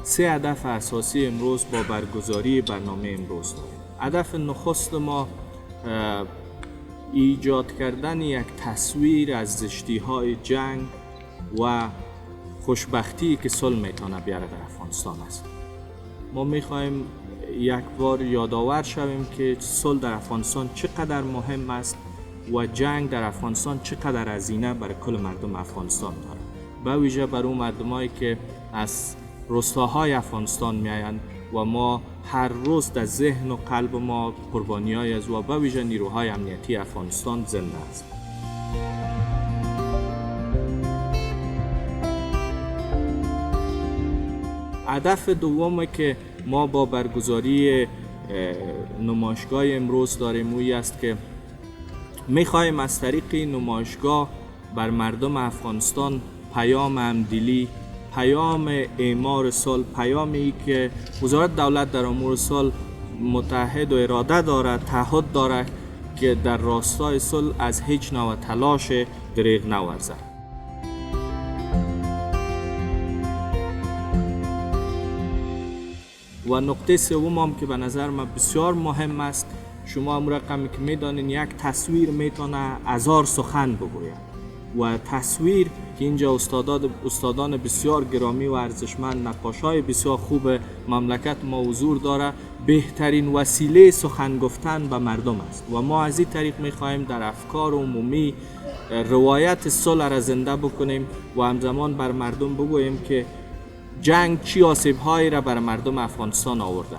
سه هدف اساسی امروز با برگزاری برنامه امروز داریم. هدف نخست ما ایجاد کردن یک تصویر از زشتی‌های جنگ و خوشبختی که صلح میتونه بیاره در افغانستان است. ما میخوایم یک بار یادآور شویم که صلح در افغانستان چقدر مهم است و جنگ در افغانستان چقدر هزینه برای کل مردم افغانستان داره. به ویژه برای اون مردمایی که از روستاهای افغانستان میآیند و ما هر روز در ذهن و قلب ما قربانی‌های از و به ویژه نیروهای امنیتی افغانستان زنده است. هدف دومی که ما با برگزاری نمایشگاه امروز داریم اوی است که می‌خوایم از طریق نمایشگاه بر مردم افغانستان پیام همدلی، پیام اعمار صلح، پیامی که وزارت دولت در امور صلح متحد و اراده دارد، تعهد دارد که در راستای صلح از هیچ نوع تلاش دریغ نورزد. و نقطه سوم هم که به نظر من بسیار مهم است، شما هم رقمی که میدانین یک تصویر میتونه هزار سخن بگوید و تصویر که اینجا استادان بسیار گرامی و ارزشمند، نقاشای بسیار خوب مملکت ما حضور داره، بهترین وسیله سخن گفتن به مردم است و ما از این طریق میخواهیم در افکار عمومی روایت صلح را زنده بکنیم و همزمان بر مردم بگوییم که جنگ چی آسیب‌هایی را بر مردم افغانستان آورده.